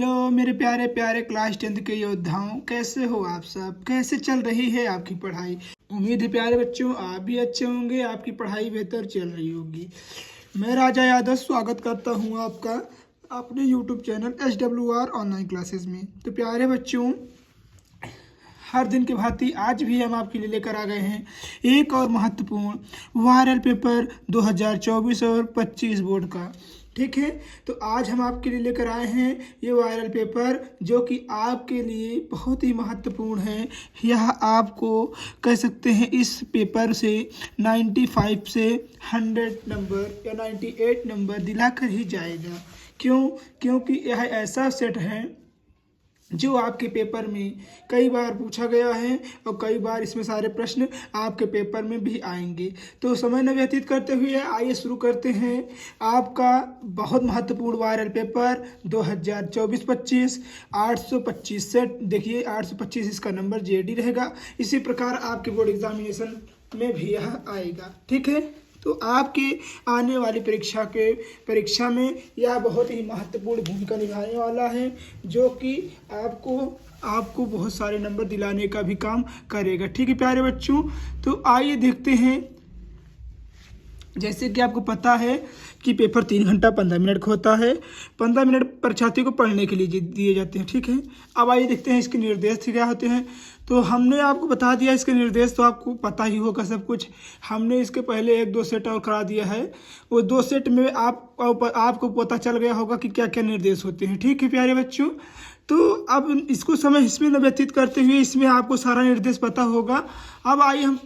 Hello मेरे प्यारे प्यारे क्लास 10th के योद्धाओं, कैसे हो आप सब? कैसे चल रही है आपकी पढ़ाई? उम्मीद है प्यारे बच्चों आप भी अच्छे होंगे, आपकी पढ़ाई बेहतर चल रही होगी। मैं राजा यादव स्वागत करता हूं आपका अपने YouTube channel SWR online classes में। तो प्यारे बच्चों, हर दिन की भांति आज भी हम आपके लिए लेकर आ गए हैं एक और महत्वपूर्ण वायरल पेपर 2024 और 25 बोर्ड का। ठीक है, तो आज हम आपके लिए लेकर आए हैं ये वायरल पेपर जो कि आपके लिए बहुत ही महत्वपूर्ण है। यह आपको कह सकते हैं इस पेपर से 95 से 100 नंबर या 98 नंबर दिलाकर ही जाएगा। क्योंकि यह ऐसा सेट है जो आपके पेपर में कई बार पूछा गया है और कई बार इसमें सारे प्रश्न आपके पेपर में भी आएंगे। तो समय न व्यतीत करते हुए आइए शुरू करते हैं आपका बहुत महत्वपूर्ण वायरल पेपर 2024-25 825 सेट। देखिए 825 इसका नंबर JD रहेगा। इसी प्रकार आपके बोर्ड एग्जामिनेशन में भी यह आएगा। ठीक है, तो आपके आने वाली परीक्षा में यह बहुत ही महत्वपूर्ण भूमिका निभाने वाला है जो कि आपको बहुत सारे नंबर दिलाने का भी काम करेगा। ठीक है प्यारे बच्चों, तो आइए देखते हैं। जैसे कि आपको पता है कि पेपर 3 घंटा 15 मिनट का होता है। 15 मिनट परीक्षार्थी को पढ़ने के लिए दिए जाते हैं। ठीक है, अब आइए देखते हैं इसके निर्देश क्या होते हैं। तो हमने आपको बता दिया इसके निर्देश, तो आपको पता ही होगा सब कुछ। हमने इसके पहले 1-2 सेट और करा दिया है। वो 2 सेट में आपको पता चल गया होगा कि क्या क्या निर्देश होते हैं। ठीक है प्यारे बच्चों, तो अब इसको समय इसमें न व्यतीत करते हुए इसमें आपको सारा निर्देश पता होगा। अब आइए हम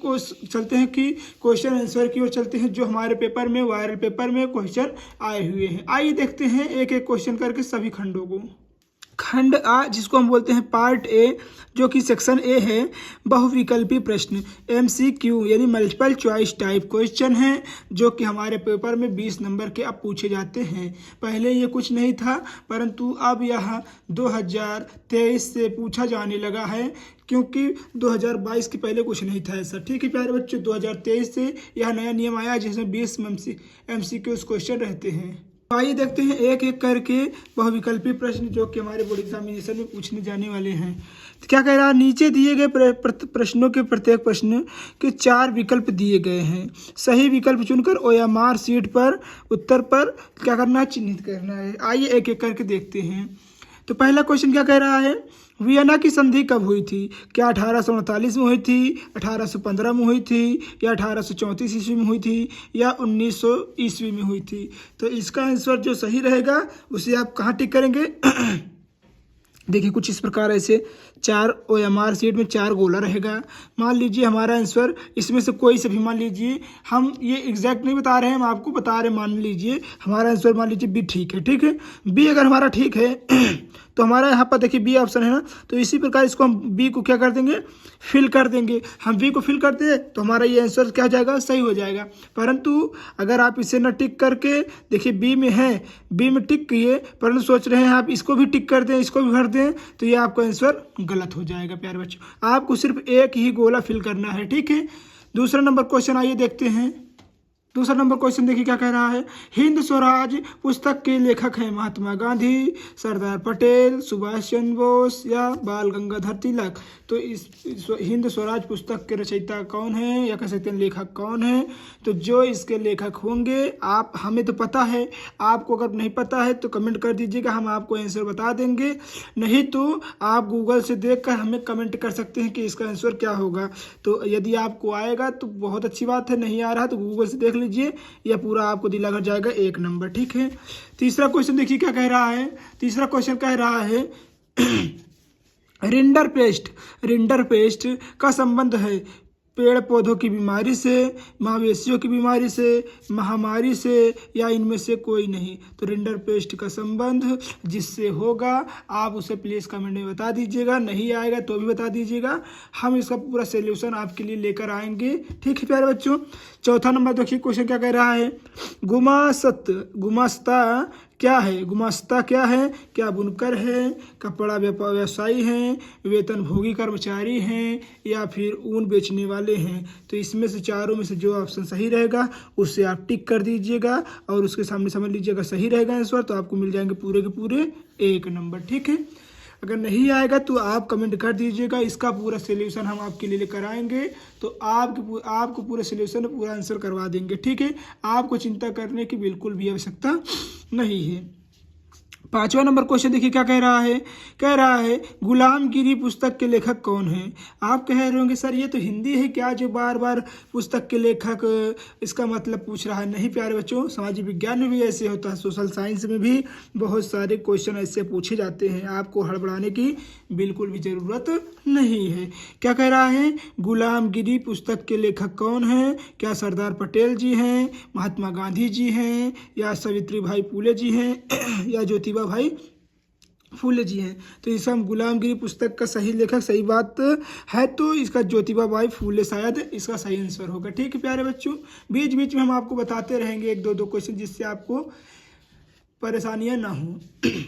चलते हैं कि क्वेश्चन आंसर की ओर चलते हैं जो हमारे पेपर में वायरल पेपर में क्वेश्चन आए हुए हैं। आइए देखते हैं एक एक क्वेश्चन करके सभी खंडों को। खंड आ जिसको हम बोलते हैं पार्ट ए, जो कि सेक्शन ए है, बहुविकल्पी प्रश्न MCQ यानी मल्टीपल चॉइस टाइप क्वेश्चन है जो कि हमारे पेपर में 20 नंबर के अब पूछे जाते हैं। पहले ये कुछ नहीं था, परंतु अब यह 2023 से पूछा जाने लगा है क्योंकि 2022 के पहले कुछ नहीं था ऐसा। ठीक है प्यारे बच्चों, 2023 से यह नया नियम आया जिसमें 20 MCQ क्वेश्चन रहते हैं। आइए देखते हैं एक एक करके बहुविकल्पी प्रश्न जो कि हमारे बोर्ड एग्जामिनेशन में पूछने जाने वाले हैं। तो क्या कह रहा है, नीचे दिए गए प्रश्नों के प्रत्येक प्रश्न के 4 विकल्प दिए गए हैं। सही विकल्प चुनकर OMR शीट पर उत्तर पर क्या करना है, चिन्हित करना है। आइए एक एक करके देखते हैं। तो पहला क्वेश्चन क्या कह रहा है, वियना की संधि कब हुई थी? क्या 1839 में हुई थी, 1815 में हुई थी, या 1834 ईस्वी में हुई थी, या 1900 ईस्वी में हुई थी? तो इसका आंसर जो सही रहेगा उसे आप कहाँ टिक करेंगे? देखिए कुछ इस प्रकार ऐसे 4 OMR शीट में 4 गोला रहेगा। मान लीजिए हमारा आंसर इसमें से कोई से भी, मान लीजिए हम ये एग्जैक्ट नहीं बता रहे हैं, हम आपको बता रहे हैं। मान लीजिए हमारा आंसर मान लीजिए B ठीक है। ठीक है, B अगर हमारा ठीक है तो हमारा यहाँ पर देखिए B ऑप्शन है ना, तो इसी प्रकार इसको हम B को क्या कर देंगे, फिल कर देंगे। हम B को फिल करते हैं तो हमारा ये आंसर क्या हो जाएगा, सही हो जाएगा। परंतु अगर आप इसे न टिक करके देखिए B में है, B में टिक किए परंतु सोच रहे हैं आप इसको भी टिक कर दें, इसको भी भर दें, तो ये आपका आंसर गलत हो जाएगा प्यारे बच्चों। आपको सिर्फ एक ही गोला फिल करना है। ठीक है, दूसरा नंबर क्वेश्चन आइए देखते हैं। दूसरा नंबर क्वेश्चन देखिए क्या कह रहा है, हिंद स्वराज पुस्तक के लेखक हैं महात्मा गांधी, सरदार पटेल, सुभाष चंद्र बोस या बाल गंगाधर तिलक? तो इस हिंद स्वराज पुस्तक के रचयिता कौन है या कह सकते हैं लेखक कौन है? तो जो इसके लेखक होंगे, आप हमें तो पता है, आपको अगर नहीं पता है तो कमेंट कर दीजिएगा, हम आपको आंसर बता देंगे। नहीं तो आप गूगल से देखकर हमें कमेंट कर सकते हैं कि इसका आंसर क्या होगा। तो यदि आपको आएगा तो बहुत अच्छी बात है, नहीं आ रहा तो गूगल से देख लीजिए, यह पूरा आपको दिला कर जाएगा 1 नंबर। ठीक है, तीसरा क्वेश्चन देखिए क्या कह रहा है। तीसरा क्वेश्चन कह रहा है रिंडर पेस्ट का संबंध है पेड़ पौधों की बीमारी से, मवेशियों की बीमारी से, महामारी से, या इनमें से कोई नहीं? तो रिंडर पेस्ट का संबंध जिससे होगा आप उसे प्लीज़ कमेंट में बता दीजिएगा, नहीं आएगा तो भी बता दीजिएगा, हम इसका पूरा सोल्यूशन आपके लिए लेकर आएंगे। ठीक है प्यारे बच्चों, चौथा नंबर देखिए क्वेश्चन क्या कह रहा है, गुमास्ता क्या है? गुमास्ता क्या है? क्या बुनकर है? कपड़ा व्यवसायी हैं? वेतनभोगी कर्मचारी हैं? या फिर ऊन बेचने वाले हैं? तो इसमें से चारों में से जो ऑप्शन सही रहेगा उससे आप टिक कर दीजिएगा और उसके सामने समझ लीजिएगा सही रहेगा आंसर, तो आपको मिल जाएंगे पूरे के पूरे 1 नंबर। ठीक है, अगर नहीं आएगा तो आप कमेंट कर दीजिएगा, इसका पूरा सोल्यूशन हम आपके लिए लेकर आएंगे, तो आपको पूरा सोल्यूशन पूरा आंसर करवा देंगे। ठीक है, आपको चिंता करने की बिल्कुल भी आवश्यकता नहीं है। 5वां नंबर क्वेश्चन देखिए क्या कह रहा है गुलामगिरी पुस्तक के लेखक कौन है? आप कह रहे होंगे सर ये तो हिंदी है क्या जो बार बार पुस्तक के लेखक इसका मतलब पूछ रहा है। नहीं प्यारे बच्चों, सामाजिक विज्ञान में भी ऐसे होता है, सोशल साइंस में भी बहुत सारे क्वेश्चन ऐसे पूछे जाते हैं, आपको हड़बड़ाने की बिल्कुल भी ज़रूरत नहीं है। क्या कह रहा है? गुलामगिरी पुस्तक के लेखक कौन है? क्या सरदार पटेल जी हैं, महात्मा गांधी जी हैं, या सावित्री भाई फुले जी हैं या ज्योतिबा भाई फुले जी हैं? तो इस हम गुलामगिरी पुस्तक का सही लेखक सही बात है, तो इसका ज्योतिबा भाई फुले शायद इसका सही आंसर होगा। ठीक है प्यारे बच्चों, बीच बीच में हम आपको बताते रहेंगे 1-2 क्वेश्चन जिससे आपको परेशानियां ना हो।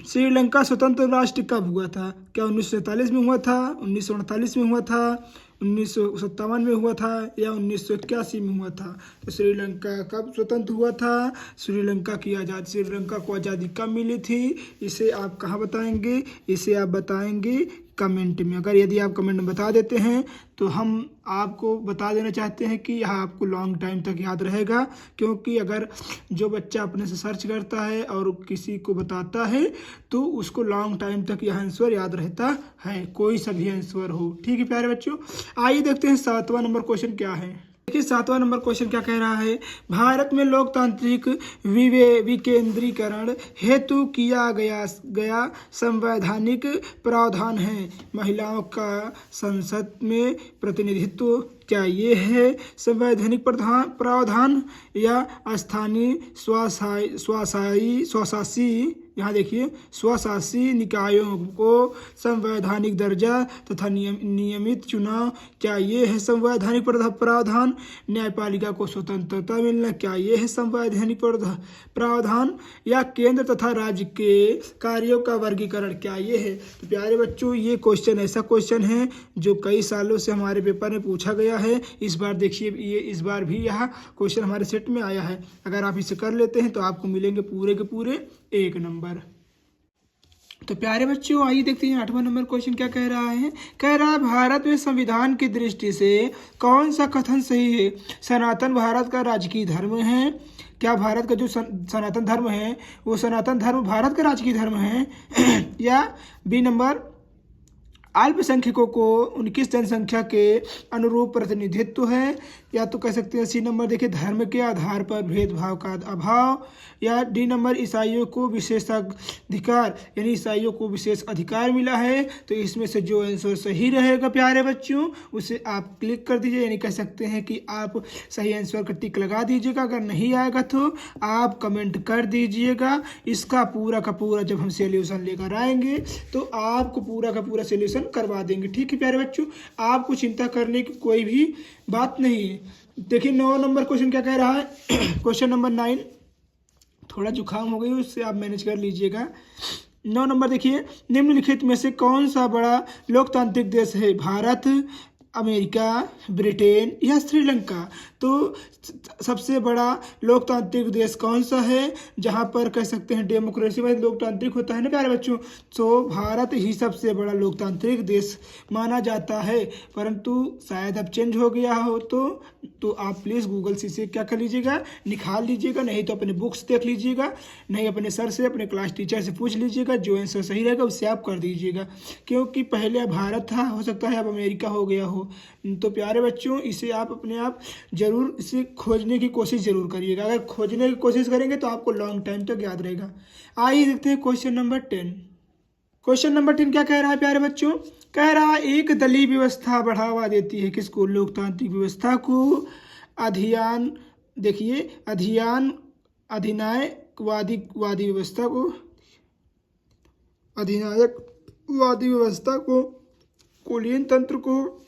श्रीलंका स्वतंत्र राष्ट्र कब हुआ था? क्या 1947 में हुआ था, 1948 में हुआ था, 1957 में हुआ था, या 1981 में हुआ था? तो श्रीलंका कब स्वतंत्र हुआ था? श्रीलंका को आज़ादी कब मिली थी? इसे आप कहाँ बताएंगे? इसे आप बताएंगे कमेंट में। अगर यदि आप कमेंट में बता देते हैं तो हम आपको बता देना चाहते हैं कि यह आपको लॉन्ग टाइम तक याद रहेगा, क्योंकि अगर जो बच्चा अपने से सर्च करता है और किसी को बताता है तो उसको लॉन्ग टाइम तक यह आंसर याद रहता है, कोई सा भी आंसर हो। ठीक है प्यारे बच्चों, आइए देखते हैं 7वां नंबर क्वेश्चन क्या है। देखिए 7वां नंबर क्वेश्चन क्या कह रहा है? भारत में लोकतांत्रिक विकेंद्रीकरण हेतु किया गया संवैधानिक प्रावधान है। महिलाओं का संसद में प्रतिनिधित्व क्या ये है संवैधानिक प्रावधान, या स्थानीय स्वशासी यहाँ देखिए स्वशासी निकायों को संवैधानिक दर्जा तथा नियमित चुनाव क्या ये है संवैधानिक प्रावधान? न्यायपालिका को स्वतंत्रता मिलना क्या ये है संवैधानिक प्रावधान? या केंद्र तथा राज्य के कार्यों का वर्गीकरण क्या ये है? तो प्यारे बच्चों, ये क्वेश्चन ऐसा क्वेश्चन है जो कई सालों से हमारे पेपर में पूछा गया है। इस बार देखिए इस बार भी यह क्वेश्चन हमारे सेट में आया है। अगर आप इसे कर लेते हैं तो आपको मिलेंगे पूरे के पूरे 1 नंबर। तो प्यारे बच्चों, आइए देखते हैं 8वां नंबर क्वेश्चन क्या कह रहा है। कह रहा है भारत में संविधान की दृष्टि से कौन सा कथन सही है? सनातन भारत का राजकीय धर्म है। क्या भारत का जो सनातन धर्म है वो सनातन धर्म भारत का राजकीय धर्म है? या बी नंबर अल्पसंख्यकों को उनकी जनसंख्या के अनुरूप प्रतिनिधित्व है? या तो कह सकते हैं सी नंबर देखिए धर्म के आधार पर भेदभाव का अभाव? या डी नंबर ईसाइयों को विशेषाधिकार यानी ईसाइयों को विशेष अधिकार मिला है? तो इसमें से जो आंसर सही रहेगा प्यारे बच्चों उसे आप क्लिक कर दीजिए, यानी कह सकते हैं कि आप सही आंसर का टिक लगा दीजिएगा। अगर नहीं आएगा तो आप कमेंट कर दीजिएगा। इसका पूरा का पूरा जब हम सोल्यूशन लेकर आएंगे तो आपको पूरा का पूरा सोल्यूशन करवा देंगे। ठीक है प्यारे बच्चों, आपको चिंता करने की कोई भी बात नहीं है। देखिए 9 नंबर क्वेश्चन क्या कह रहा है। क्वेश्चन नंबर 9, थोड़ा जुकाम हो गई उससे आप मैनेज कर लीजिएगा। 9 नंबर देखिए, निम्नलिखित में से कौन सा बड़ा लोकतांत्रिक देश है? भारत, अमेरिका, ब्रिटेन या श्रीलंका? तो सबसे बड़ा लोकतांत्रिक देश कौन सा है जहां पर कह सकते हैं डेमोक्रेसी में लोकतांत्रिक होता है ना प्यारे बच्चों? तो भारत ही सबसे बड़ा लोकतांत्रिक देश माना जाता है, परंतु शायद अब चेंज हो गया हो तो आप प्लीज़ गूगल से क्या कर लीजिएगा, निकाल लीजिएगा, नहीं तो अपने बुक्स देख लीजिएगा, नहीं अपने सर से अपने क्लास टीचर से पूछ लीजिएगा, जो आंसर सही रहेगा उससे आप कर दीजिएगा। क्योंकि पहले भारत था, हो सकता है अब अमेरिका हो गया हो। तो प्यारे बच्चों, इसे आप अपने आप जरूर इसे खोजने की कोशिश जरूर करिएगा। अगर खोजने की कोशिश करेंगे तो आपको लॉन्ग टाइम तक याद रहेगा। आइए देखते हैं क्वेश्चन नंबर 10। क्वेश्चन नंबर 10 क्या कह रहा है प्यारे बच्चों? कह रहा है एक दलीय व्यवस्था बढ़ावा देती है किसको? लोकतांत्रिक व्यवस्था को। अधिनायकवादी व्यवस्था को, अधिनायकवादी व्यवस्था को, कुलीन तंत्र को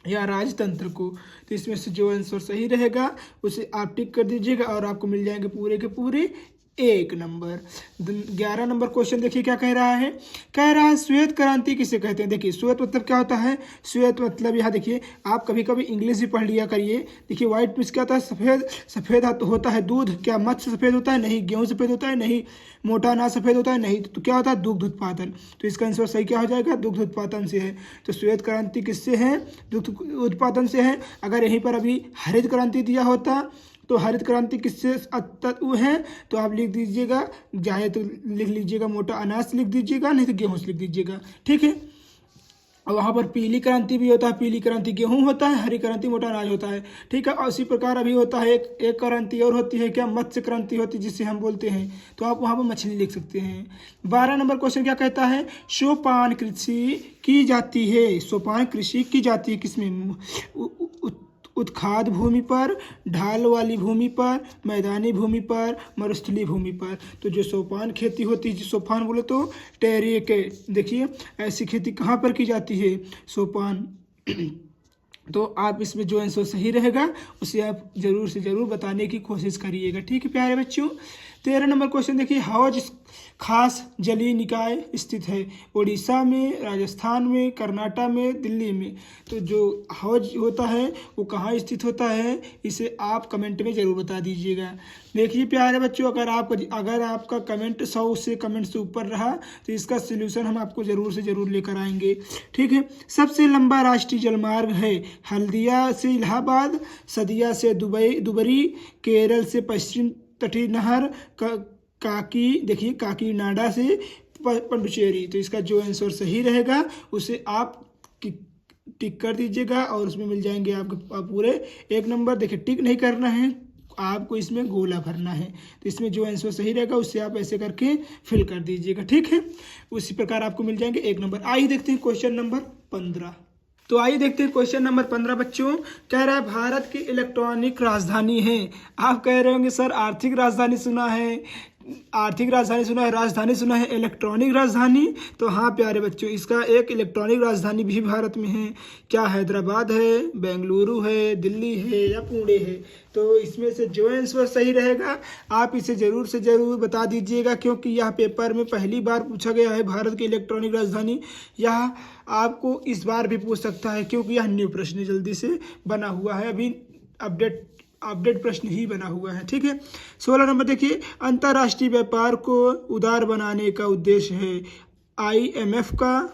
या राजतंत्र को? तो इसमें से जो आंसर सही रहेगा उसे आप टिक कर दीजिएगा और आपको मिल जाएंगे पूरे के पूरे 1 नंबर। 11 नंबर क्वेश्चन देखिए क्या कह रहा है। कह रहा है श्वेत क्रांति किसे कहते हैं। देखिए श्वेत मतलब क्या होता है। श्वेत मतलब यहाँ देखिए आप कभी कभी इंग्लिश भी पढ़ लिया करिए। देखिए व्हाइट मीन्स क्या होता है, सफ़ेद। सफ़ेद होता है दूध। क्या मत्स्य सफ़ेद होता है? नहीं। गेहूँ सफ़ेद होता है? नहीं। मोटा अनाज सफ़ेद होता है? नहीं। तो क्या होता है? दुग्ध उत्पादन। तो इसका आंसर सही क्या हो जाएगा? दुग्ध उत्पादन से है। तो श्वेत क्रांति किससे है? दुग्ध उत्पादन से है। अगर यहीं पर अभी हरित क्रांति दिया होता तो हरित क्रांति किससे वो है, तो आप लिख दीजिएगा, चाहे तो लिख लीजिएगा मोटा अनाज लिख दीजिएगा, नहीं तो गेहूँ लिख दीजिएगा। ठीक है। और वहाँ पर पीली क्रांति भी होता है। पीली क्रांति गेहूँ होता है, हरी क्रांति मोटा अनाज होता है। ठीक है। और इसी प्रकार अभी होता है एक क्रांति और होती है क्या? मत्स्य क्रांति होती है, जिसे हम बोलते हैं। तो आप वहाँ पर मछली लिख सकते हैं। 12 नंबर क्वेश्चन क्या कहता है। सोपान कृषि की जाती है। सोपान कृषि की जाती है किसमें? उत्खाद भूमि पर, ढाल वाली भूमि पर, मैदानी भूमि पर, मरुस्थलीय भूमि पर। तो जो सोपान खेती होती है, सोपान बोले तो टेरेक। देखिए ऐसी खेती कहाँ पर की जाती है? सोपान। तो आप इसमें जो आंसर सही रहेगा उसे आप जरूर से जरूर बताने की कोशिश करिएगा। ठीक है प्यारे बच्चों। 13 नंबर क्वेश्चन देखिए। हौज खास जलीय निकाय स्थित है। उड़ीसा में, राजस्थान में, कर्नाटक में, दिल्ली में। तो जो हौज होता है वो कहाँ स्थित होता है, इसे आप कमेंट में ज़रूर बता दीजिएगा। देखिए प्यारे बच्चों, अगर आपका कमेंट 100 से कमेंट से ऊपर रहा तो इसका सोल्यूशन हम आपको ज़रूर से ज़रूर लेकर आएंगे। ठीक है। सबसे लंबा राष्ट्रीय जलमार्ग है। हल्दिया से इलाहाबाद, सदिया से दुबरी, केरल से पश्चिम तटीय नहर, देखिए काकीनाडा से पंडुचेरी। तो इसका जो आंसर सही रहेगा उसे आप टिक कर दीजिएगा और उसमें मिल जाएंगे आपके पूरे 1 नंबर। देखिए टिक नहीं करना है, आपको इसमें गोला भरना है। तो इसमें जो आंसर सही रहेगा उससे आप ऐसे करके फिल कर दीजिएगा। ठीक है। उसी प्रकार आपको मिल जाएंगे 1 नंबर। आइए देखते हैं क्वेश्चन नंबर 15। तो आइए देखते हैं क्वेश्चन नंबर 15 बच्चों। कह रहा है भारत की इलेक्ट्रॉनिक राजधानी है। आप कह रहे होंगे सर आर्थिक राजधानी सुना है, आर्थिक राजधानी सुना है, राजधानी सुना है, इलेक्ट्रॉनिक राजधानी। तो हाँ प्यारे बच्चों, इसका एक इलेक्ट्रॉनिक राजधानी भी भारत में है। क्या हैदराबाद है, बेंगलुरु है, दिल्ली है या पुणे है। तो इसमें से जो आंसर सही रहेगा आप इसे ज़रूर से ज़रूर बता दीजिएगा, क्योंकि यह पेपर में पहली बार पूछा गया है भारत की इलेक्ट्रॉनिक राजधानी। यह आपको इस बार भी पूछ सकता है, क्योंकि यह न्यू प्रश्न जल्दी से बना हुआ है, अभी अपडेट प्रश्न ही बना हुआ है। ठीक है। 16 नंबर देखिए। अंतर्राष्ट्रीय व्यापार को उदार बनाने का उद्देश्य है। IMF का,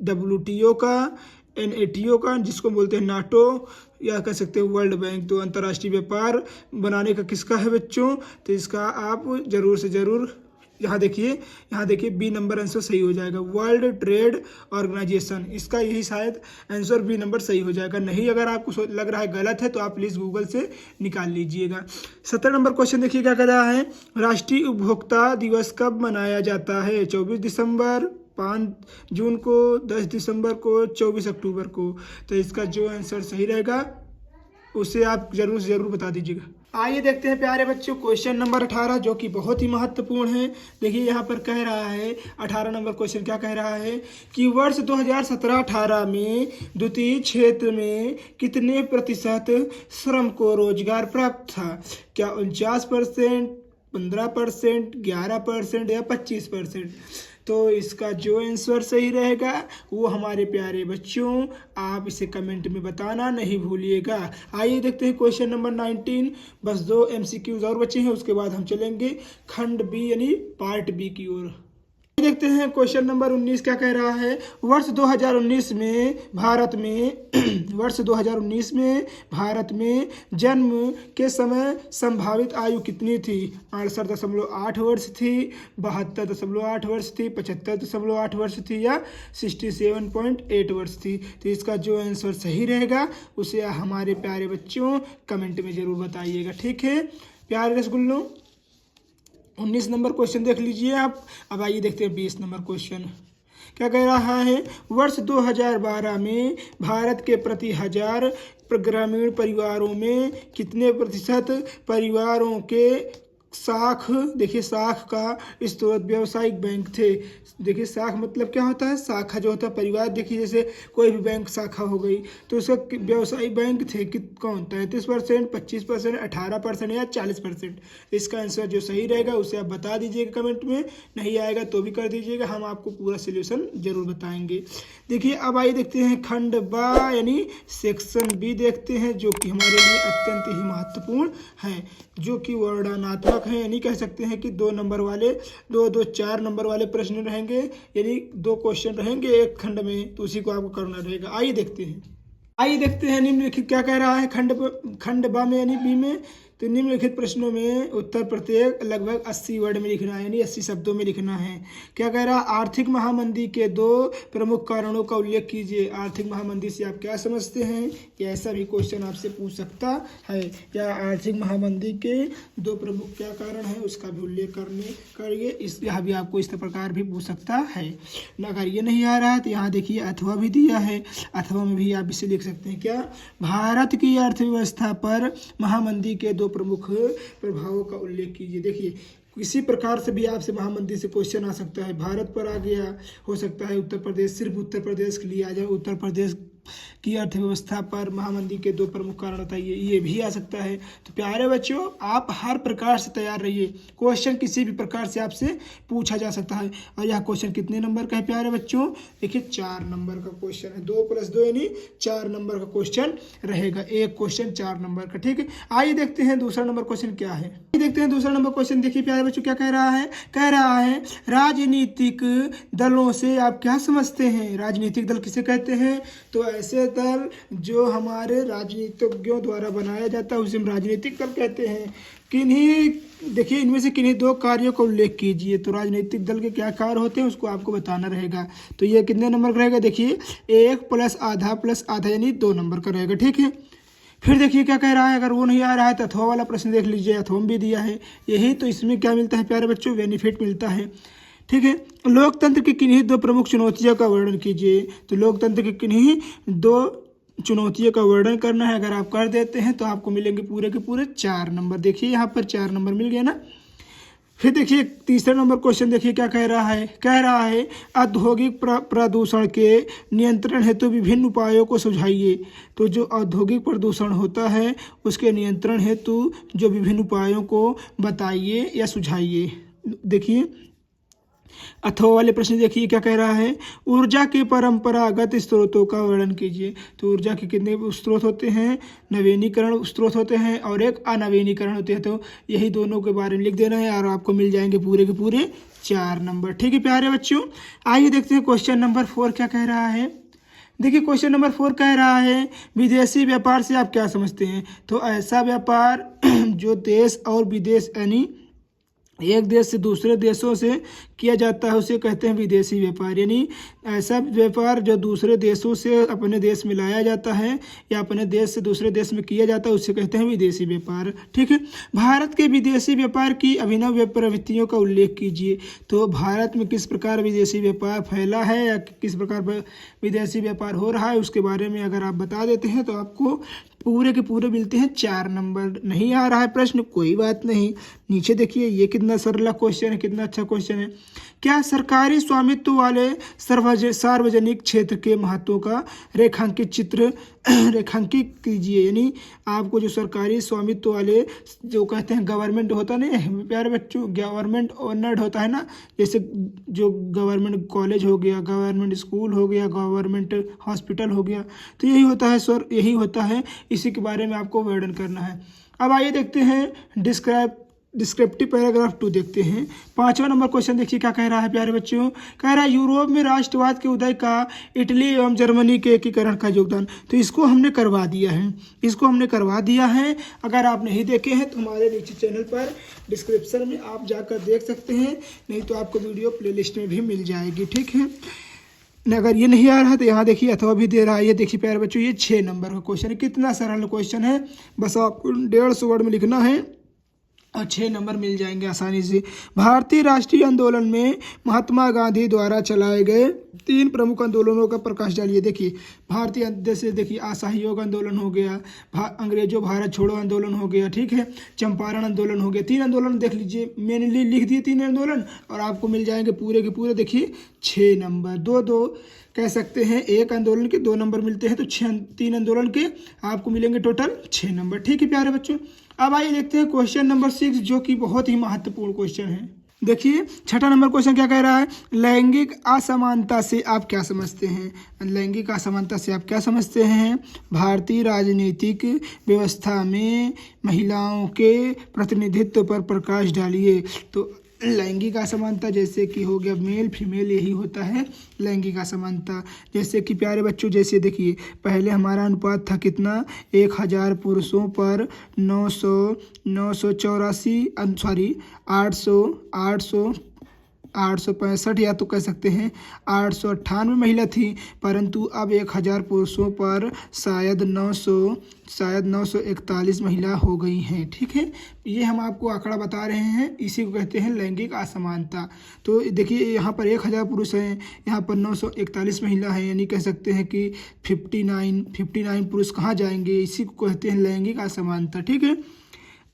WTO का, NATO का, जिसको बोलते हैं नाटो, या कह सकते हैं वर्ल्ड बैंक। तो अंतर्राष्ट्रीय व्यापार बनाने का किसका है बच्चों? तो इसका आप जरूर से ज़रूर यहाँ देखिए बी नंबर आंसर सही हो जाएगा। वर्ल्ड ट्रेड ऑर्गेनाइजेशन, इसका यही शायद आंसर बी नंबर सही हो जाएगा। नहीं अगर आपको लग रहा है गलत है तो आप प्लीज़ गूगल से निकाल लीजिएगा। 17 नंबर क्वेश्चन देखिए क्या कर रहा है। राष्ट्रीय उपभोक्ता दिवस कब मनाया जाता है? 24 दिसंबर, 5 जून को, 10 दिसंबर को, 24 अक्टूबर को। तो इसका जो आंसर सही रहेगा उसे आप जरूर से ज़रूर बता दीजिएगा। आइए देखते हैं प्यारे बच्चों क्वेश्चन नंबर 18, जो कि बहुत ही महत्वपूर्ण है। देखिए यहाँ पर कह रहा है 18 नंबर क्वेश्चन क्या कह रहा है कि वर्ष 2017-18 में द्वितीय क्षेत्र में कितने प्रतिशत श्रम को रोजगार प्राप्त था? क्या 49%, 15%, 11% या 25%? तो इसका जो आंसर सही रहेगा वो हमारे प्यारे बच्चों आप इसे कमेंट में बताना नहीं भूलिएगा। आइए देखते हैं क्वेश्चन नंबर 19। बस 2 MCQs और बचे हैं, उसके बाद हम चलेंगे खंड बी यानी पार्ट बी की ओर। देखते हैं क्वेश्चन नंबर 19 क्या कह रहा है। वर्ष 2019 में भारत में जन्म के समय संभावित आयु कितनी थी? 68.8 वर्ष थी, 72.8 वर्ष थी, 75.8 वर्ष थी या 67.8 वर्ष थी? तो इसका जो आंसर सही रहेगा उसे हमारे प्यारे बच्चों कमेंट में ज़रूर बताइएगा। ठीक है प्यारे रसगुल्लों। 19 नंबर क्वेश्चन देख लीजिए आप। अब आइए देखते हैं 20 नंबर क्वेश्चन क्या कह रहा है। वर्ष 2012 में भारत के प्रति 1000 ग्रामीण परिवारों में कितने प्रतिशत परिवारों के साख, देखिए साख का स्रोत व्यावसायिक बैंक थे। देखिए साख मतलब क्या होता है, शाखा जो होता है परिवार। देखिए जैसे कोई भी बैंक शाखा हो गई तो उसका व्यावसायिक बैंक थे कि कौन, 33%, 25%, 18% या 40%। इसका आंसर जो सही रहेगा उसे आप बता दीजिएगा कमेंट में, नहीं आएगा तो भी कर दीजिएगा, हम आपको पूरा सोल्यूशन जरूर बताएंगे। देखिए अब आइए देखते हैं खंड बा यानी सेक्शन बी देखते हैं, जो कि हमारे लिए अत्यंत ही महत्वपूर्ण है, जो कि वर्णनात्मक है। यानी कह सकते हैं कि 2 नंबर वाले 4 नंबर वाले प्रश्न रहेंगे, यानी 2 क्वेश्चन रहेंगे एक खंड में, तो उसी को आपको करना रहेगा। आइए देखते हैं निम्नलिखित क्या कह रहा है खंड बा में यानी बी में। तो निम्नलिखित प्रश्नों में उत्तर प्रत्येक लगभग 80 वर्ड में लिखना है, यानी 80 शब्दों में लिखना है। क्या कह रहा है, आर्थिक महामंदी के 2 प्रमुख कारणों का उल्लेख कीजिए। आर्थिक महामंदी से आप क्या समझते हैं, या ऐसा भी क्वेश्चन आपसे पूछ सकता है, या आर्थिक महामंदी के 2 प्रमुख क्या कारण है उसका भी उल्लेख करिए। इस यह भी आपको इस प्रकार भी पूछ सकता है। अगर ये नहीं आ रहा है तो यहाँ देखिए अथवा भी दिया है, अथवा में भी आप इसे लिख सकते हैं। क्या, भारत की अर्थव्यवस्था पर महामंदी के 2 प्रमुख प्रभावों का उल्लेख कीजिए। देखिए किसी प्रकार से भी आपसे महामंदी से क्वेश्चन आ सकता है, भारत पर आ गया, हो सकता है उत्तर प्रदेश, सिर्फ उत्तर प्रदेश के लिए आ जाए, उत्तर प्रदेश की अर्थव्यवस्था पर महामंदी के 2 प्रमुख कारण बताइए, ये भी आ सकता है। तो प्यारे बच्चों आप हर प्रकार से तैयार रहिए, क्वेश्चन किसी भी प्रकार से आपसे पूछा जा सकता है। और यह क्वेश्चन कितने नंबर का है प्यारे बच्चों, देखिए 4 नंबर का क्वेश्चन है, 2 + 2 यानी 4 नंबर का क्वेश्चन रहेगा, एक क्वेश्चन 4 नंबर का। ठीक है, आइए देखते हैं दूसरा नंबर क्वेश्चन क्या है। देखते हैं दूसरा नंबर क्वेश्चन। देखिए प्यारे बच्चों क्या कह रहा है राजनीतिक दलों से आप क्या समझते हैं। राजनीतिक दल किसे कहते हैं, तो ऐसे दल जो हमारे राजनीतिज्ञों द्वारा बनाया जाता है उसे हम राजनीतिक दल कहते हैं। देखिए इनमें से किन्हीं 2 कार्यों का उल्लेख कीजिए। तो राजनीतिक दल के क्या कार्य होते हैं उसको आपको बताना रहेगा। तो ये कितने नंबर का रहेगा, देखिए 1 + आधा यानी 2 नंबर का रहेगा। ठीक है, फिर देखिए क्या कह रहा है, अगर वो नहीं आ रहा है तो अथवा वाला प्रश्न देख लीजिए, अथवा भी दिया है यही। तो इसमें क्या मिलता है प्यारे बच्चों, बेनिफिट मिलता है। ठीक है, लोकतंत्र की किन्हीं 2 प्रमुख चुनौतियों का वर्णन कीजिए। तो लोकतंत्र की किन्हीं 2 चुनौतियों का वर्णन करना है, अगर आप कर देते हैं तो आपको मिलेंगे पूरे के पूरे 4 नंबर। देखिए यहाँ पर 4 नंबर मिल गया ना। फिर देखिए तीसरा नंबर क्वेश्चन देखिए क्या कह रहा है औद्योगिक प्रदूषण के नियंत्रण हेतु विभिन्न उपायों को सुझाइए। तो जो औद्योगिक प्रदूषण होता है उसके नियंत्रण हेतु जो विभिन्न उपायों को बताइए या सुझाइए। देखिए अथवा वाले प्रश्न देखिए क्या कह रहा है, ऊर्जा के परंपरागत स्रोतों का वर्णन कीजिए। तो ऊर्जा के कितने स्रोत होते हैं, नवीनीकरण स्रोत होते हैं और एक अनवीनीकरण होते हैं। तो यही दोनों के बारे में लिख देना है और आपको मिल जाएंगे पूरे के पूरे 4 नंबर। ठीक है प्यारे बच्चों, आइए देखते हैं क्वेश्चन नंबर 4 क्या कह रहा है। देखिए क्वेश्चन नंबर 4 कह रहा है विदेशी व्यापार से आप क्या समझते हैं। तो ऐसा व्यापार जो देश और विदेश यानी एक देश से दूसरे देशों से किया जाता है उसे कहते हैं विदेशी व्यापार। यानी ऐसा व्यापार जो दूसरे देशों से अपने देश में लाया जाता है या अपने देश से दूसरे देश में किया जाता है उसे कहते हैं विदेशी व्यापार। ठीक है, भारत के विदेशी व्यापार की अभिनव प्रवृत्तियों का उल्लेख कीजिए। तो भारत में किस प्रकार विदेशी व्यापार फैला है या किस प्रकार विदेशी व्यापार हो रहा है उसके बारे में अगर आप बता देते हैं तो आपको पूरे के पूरे मिलते हैं 4 नंबर। नहीं आ रहा है प्रश्न कोई बात नहीं, नीचे देखिए ये कितना सरल क्वेश्चन है, कितना अच्छा क्वेश्चन है। क्या सरकारी स्वामित्व वाले सार्वजनिक क्षेत्र के महत्व का रेखांकित कीजिए। यानी आपको जो सरकारी स्वामित्व वाले जो कहते हैं गवर्नमेंट होता नहीं प्यारे बच्चों, गवर्नमेंट ओनर्ड होता है ना, जैसे जो गवर्नमेंट कॉलेज हो गया, गवर्नमेंट स्कूल हो गया, गवर्नमेंट हॉस्पिटल हो गया, तो यही होता है सर, यही होता है, इसी के बारे में आपको वर्णन करना है। अब आइए देखते हैं डिस्क्रिप्टिव पैराग्राफ 2 देखते हैं। 5वां नंबर क्वेश्चन देखिए क्या कह रहा है प्यारे बच्चों, कह रहा है यूरोप में राष्ट्रवाद के उदय का इटली एवं जर्मनी के एकीकरण का योगदान। तो इसको हमने करवा दिया है, अगर आप नहीं देखे हैं तो हमारे नीचे चैनल पर डिस्क्रिप्शन में आप जाकर देख सकते हैं, नहीं तो आपको वीडियो प्लेलिस्ट में भी मिल जाएगी। ठीक है, अगर ये नहीं आ रहा है तो यहाँ देखिए अथवा भी दे रहा है। ये देखिए प्यारे बच्चों ये 6 नंबर का क्वेश्चन है, कितना सरल क्वेश्चन है, बस आपको 150 वर्ड में लिखना है और 6 नंबर मिल जाएंगे आसानी से। भारतीय राष्ट्रीय आंदोलन में महात्मा गांधी द्वारा चलाए गए 3 प्रमुख आंदोलनों का प्रकाश डालिए। देखिए भारतीय, जैसे देखिए असहयोग आंदोलन हो गया, अंग्रेजों भारत छोड़ो आंदोलन हो गया, ठीक है, चंपारण आंदोलन हो गया। 3 आंदोलन देख लीजिए, मैंने लिख दिए 3 आंदोलन और आपको मिल जाएंगे पूरे के पूरे देखिए 6 नंबर। 2-2 कह सकते हैं, एक आंदोलन के 2 नंबर मिलते हैं, तो 3 आंदोलन के आपको मिलेंगे टोटल 6 नंबर। ठीक है प्यारे बच्चों, अब आइए देखते हैं क्वेश्चन नंबर 6, जो कि बहुत ही महत्वपूर्ण क्वेश्चन है। देखिए 6ठा नंबर क्वेश्चन क्या कह रहा है, लैंगिक असमानता से आप क्या समझते हैं। लैंगिक असमानता से आप क्या समझते हैं। भारतीय राजनीतिक व्यवस्था में महिलाओं के प्रतिनिधित्व पर प्रकाश डालिए। तो लैंगिक असमानता जैसे कि हो गया मेल फीमेल, यही होता है लैंगिक असमानता। जैसे कि प्यारे बच्चों, जैसे देखिए पहले हमारा अनुपात था कितना, 1000 पुरुषों पर 865 या तो कह सकते हैं 898 महिला थी, परंतु अब 1000 पुरुषों पर शायद 941 महिला हो गई हैं। ठीक है, ये हम आपको आंकड़ा बता रहे हैं, इसी को कहते हैं लैंगिक असमानता। तो देखिए यहाँ पर 1000 पुरुष हैं, यहाँ पर 941 महिला हैं, यानी कह सकते हैं कि 59 पुरुष कहाँ जाएंगे, इसी को कहते हैं लैंगिक असमानता। ठीक है,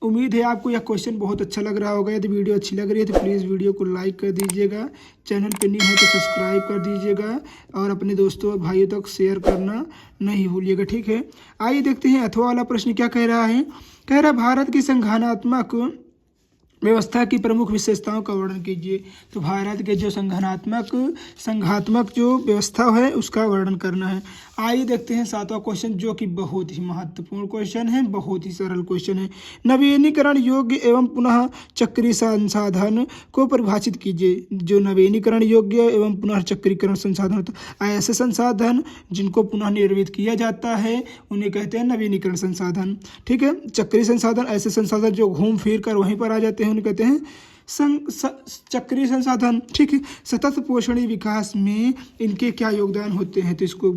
उम्मीद है आपको यह क्वेश्चन बहुत अच्छा लग रहा होगा। यदि वीडियो अच्छी लग रही है तो प्लीज़ वीडियो को लाइक कर दीजिएगा, चैनल पर नहीं है तो सब्सक्राइब कर दीजिएगा और अपने दोस्तों और भाइयों तक शेयर करना नहीं भूलिएगा। ठीक है, आइए देखते हैं अथवा वाला प्रश्न क्या कह रहा है। कह रहा भारत की संघानात्मक व्यवस्था की प्रमुख विशेषताओं का वर्णन कीजिए। तो भारत के जो संघात्मक जो व्यवस्था है उसका वर्णन करना है। आइए देखते हैं 7वां क्वेश्चन, जो कि बहुत ही महत्वपूर्ण क्वेश्चन है, बहुत ही सरल क्वेश्चन है। नवीनीकरण योग्य एवं पुनः चक्रीय संसाधन को परिभाषित कीजिए। जो नवीनीकरण योग्य एवं पुनः चक्रीकरण संसाधन होता है, ऐसे संसाधन जिनको पुनः निर्मित किया जाता है उन्हें कहते हैं नवीनीकरण संसाधन। ठीक है, चक्रीय संसाधन ऐसे संसाधन जो घूम फिर कर वहीं पर आ जाते हैं उन्हें कहते हैं चक्रीय संसाधन। ठीक है, सतत पोषणीय विकास में इनके क्या योगदान होते हैं, तो इसके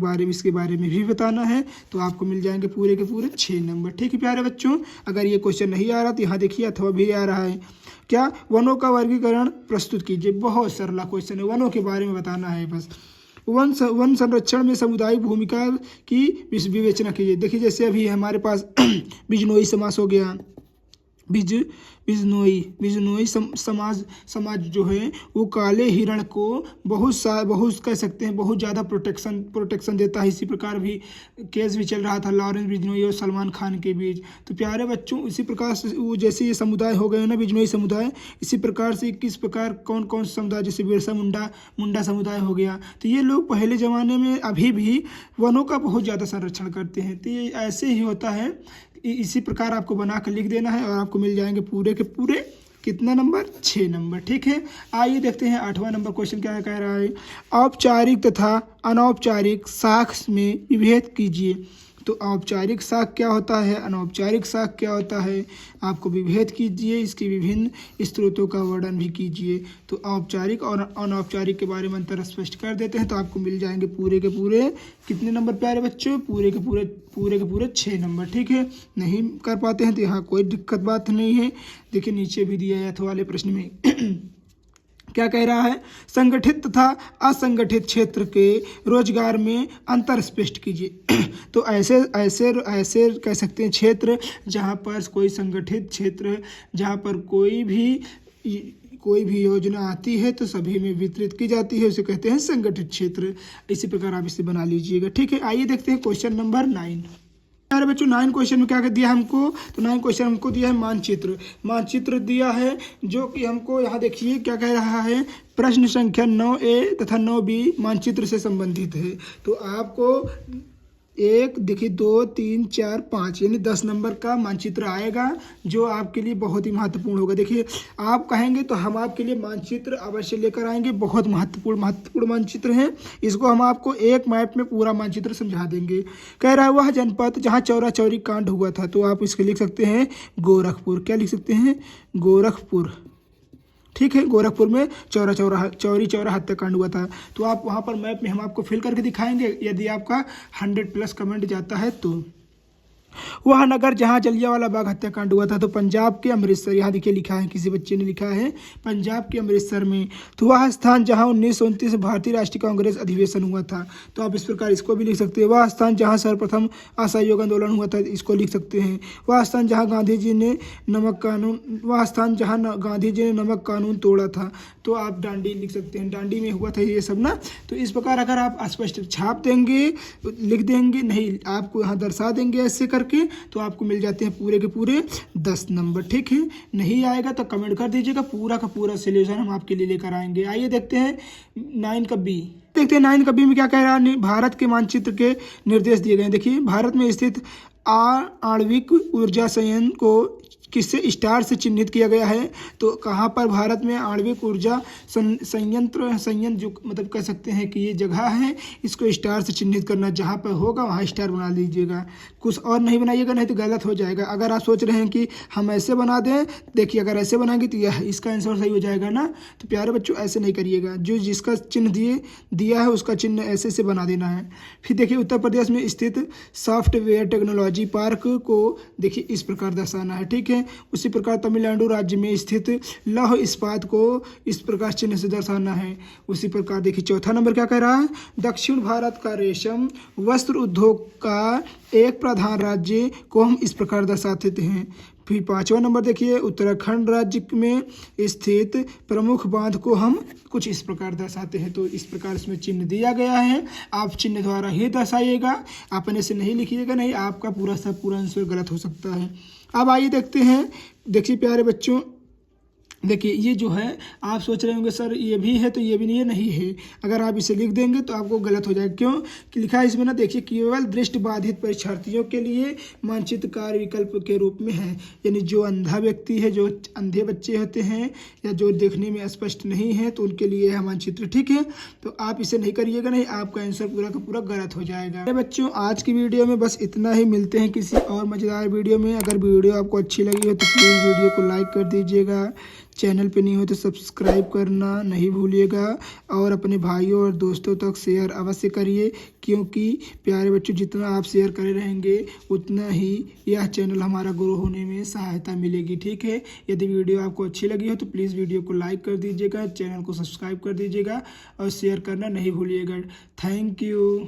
बारे में भी बताना है। तो आपको मिल जाएंगे पूरे के पूरे 6 नंबर। ठीक है प्यारे बच्चों, अगर ये क्वेश्चन नहीं आ रहा तो यहाँ देखिए अथवा भी आ रहा है। क्या, वनों का वर्गीकरण प्रस्तुत कीजिए। बहुत सरल क्वेश्चन है, वनों के बारे में बताना है बस। वन संरक्षण में सामुदायिक भूमिका की विवेचना कीजिए। देखिए जैसे अभी हमारे पास बिजनोई समाज हो गया, बिजनोई समाज जो है वो काले हिरण को बहुत कह सकते हैं बहुत ज़्यादा प्रोटेक्शन देता है। इसी प्रकार भी केस भी चल रहा था लॉरेंस बिजनोई और सलमान खान के बीच। तो प्यारे बच्चों, इसी प्रकार से वो जैसे ये समुदाय हो गए ना बिजनोई समुदाय, इसी प्रकार से किस प्रकार कौन कौन समुदाय, जैसे बिरसा मुंडा समुदाय हो गया, तो ये लोग पहले ज़माने में अभी भी वनों का बहुत ज़्यादा संरक्षण करते हैं। तो ये ऐसे ही होता है, इसी प्रकार आपको बना कर लिख देना है और आपको मिल जाएंगे पूरे के पूरे कितना नंबर, 6 नंबर। ठीक है, आइए देखते हैं 8वां नंबर क्वेश्चन क्या कह रहा है। औपचारिक तथा अनौपचारिक साक्ष्य में विभेद कीजिए। तो औपचारिक साक्ष्य क्या होता है, अनौपचारिक साक्ष्य क्या होता है, आपको विभेद कीजिए, इसकी विभिन्न स्रोतों का वर्णन भी कीजिए। तो औपचारिक और अनौपचारिक के बारे में अंतर स्पष्ट कर देते हैं। तो आपको मिल जाएंगे पूरे के पूरे कितने नंबर प्यारे बच्चों, पूरे के पूरे 6 नंबर। ठीक है, नहीं कर पाते हैं तो यहाँ कोई दिक्कत बात नहीं है। देखिए नीचे भी दिया है अथवा वाले प्रश्न में क्या कह रहा है, संगठित तथा असंगठित क्षेत्र के रोजगार में अंतर स्पष्ट कीजिए। तो ऐसे कह सकते हैं क्षेत्र जहाँ पर कोई संगठित क्षेत्र, जहाँ पर कोई भी योजना आती है तो सभी में वितरित की जाती है, उसे कहते हैं संगठित क्षेत्र। इसी प्रकार आप इसे बना लीजिएगा। ठीक है, आइए देखते हैं क्वेश्चन नंबर 9। अरे बच्चों 9 क्वेश्चन में क्या दिया हमको, तो 9 क्वेश्चन हमको दिया है मानचित्र दिया है, जो कि हमको यहाँ देखिए क्या कह रहा है, प्रश्न संख्या 9A तथा 9B मानचित्र से संबंधित है। तो आपको 1 देखिए 2 3 4 5 यानी 10 नंबर का मानचित्र आएगा, जो आपके लिए बहुत ही महत्वपूर्ण होगा। देखिए आप कहेंगे तो हम आपके लिए मानचित्र अवश्य लेकर आएंगे, बहुत महत्वपूर्ण मानचित्र है। इसको हम आपको एक मैप में पूरा मानचित्र समझा देंगे। कह रहा है वह जनपद जहाँ चौरा चौरी कांड हुआ था, तो आप इसके लिख सकते हैं गोरखपुर। क्या लिख सकते हैं, गोरखपुर। ठीक है, गोरखपुर में चौरी चौरा हत्याकांड हुआ था। तो आप वहाँ पर मैप में हम आपको फिल करके दिखाएंगे, यदि आपका 100+ कमेंट जाता है तो। वह नगर जहां जलियांवाला बाग हत्याकांड हुआ था। तो पंजाब के अमृतसर, यहाँ देखिए लिखा है, किसी बच्चे ने लिखा है पंजाब के अमृतसर में। तो वह स्थान जहां 1929 में भारतीय राष्ट्रीय कांग्रेस अधिवेशन हुआ था। तो आप इस प्रकार इसको भी लिख सकते हैं। वह स्थान जहां सर्वप्रथम असहयोग आंदोलन हुआ था, इसको लिख सकते हैं। वह स्थान जहां गांधी जी ने नमक कानून तोड़ा था। तो आप डांडी लिख सकते हैं, डांडी में हुआ था ये सब ना। तो इस प्रकार अगर आप स्पष्ट छाप देंगे, लिख देंगे, नहीं आपको यहाँ दर्शा देंगे ऐसे करके, तो आपको मिल जाते हैं पूरे के पूरे 10 नंबर। ठीक है, नहीं आएगा तो कमेंट कर दीजिएगा, पूरा का पूरा सोल्यूशन हम आपके लिए लेकर आएंगे। आइए देखते हैं 9 का बी। देखते हैं 9 का बी में क्या कह रहा है। भारत के मानचित्र के निर्देश दिए गए हैं। देखिए, भारत में स्थित आणविक ऊर्जा संयंत्र को किससे स्टार से चिन्हित किया गया है। तो कहाँ पर भारत में आणविक ऊर्जा संयंत्र जो मतलब कह सकते हैं कि ये जगह है, इसको स्टार से चिन्हित करना, जहाँ पर होगा वहाँ स्टार बना लीजिएगा, कुछ और नहीं बनाइएगा, नहीं तो गलत हो जाएगा। अगर आप सोच रहे हैं कि हम ऐसे बना दें, देखिए अगर ऐसे बनाएंगे तो यह इसका आंसर सही हो जाएगा ना। तो प्यारे बच्चों ऐसे नहीं करिएगा, जो जिसका चिन्ह दिया है उसका चिन्ह ऐसे से बना देना है। फिर देखिए, उत्तर प्रदेश में स्थित सॉफ्टवेयर टेक्नोलॉजी पार्क को देखिए इस प्रकार दर्शाना है। ठीक है, उसी प्रकार तमिलनाडु राज्य में स्थित लौह इस्पात को इस प्रकार चिन्ह से दर्शाना है। उसी प्रकार देखिए चौथा नंबर क्या कह रहा है। दक्षिण भारत का रेशम वस्त्र उद्योग का एक प्रधान राज्य को हम इस प्रकार दर्शाते हैं। फिर 5वां नंबर देखिए, उत्तराखंड राज्य में स्थित प्रमुख बांध को हम कुछ इस प्रकार दर्शाते हैं। तो इस प्रकार इसमें चिन्ह दिया गया है, आप चिन्ह द्वारा ही दर्शाइएगा, अपने से नहीं लिखिएगा, नहीं आपका पूरा आंसर गलत हो सकता है। अब आइए देखते हैं। देखिए प्यारे बच्चों, देखिए ये जो है आप सोच रहे होंगे सर ये भी है तो ये भी नहीं है। अगर आप इसे लिख देंगे तो आपको गलत हो जाएगा। क्यों कि लिखा है इसमें ना, देखिए केवल दृष्टिबाधित परीक्षार्थियों के लिए मानचित्र कार्य विकल्प के रूप में है। यानी जो अंधा व्यक्ति है, जो अंधे बच्चे होते हैं या जो देखने में स्पष्ट नहीं है, तो उनके लिए है मानचित्र। ठीक है, तो आप इसे नहीं करिएगा, नहीं आपका आंसर पूरा का पूरा गलत हो जाएगा। बच्चों आज की वीडियो में बस इतना ही, मिलते हैं किसी और मज़ेदार वीडियो में। अगर वीडियो आपको अच्छी लगी हो तो प्लीज़ वीडियो को लाइक कर दीजिएगा, चैनल पे नहीं हो तो सब्सक्राइब करना नहीं भूलिएगा, और अपने भाइयों और दोस्तों तक शेयर अवश्य करिए, क्योंकि प्यारे बच्चों जितना आप शेयर करे रहेंगे उतना ही यह चैनल हमारा ग्रो होने में सहायता मिलेगी। ठीक है, यदि वीडियो आपको अच्छी लगी हो तो प्लीज़ वीडियो को लाइक कर दीजिएगा, चैनल को सब्सक्राइब कर दीजिएगा और शेयर करना नहीं भूलिएगा। Thank you.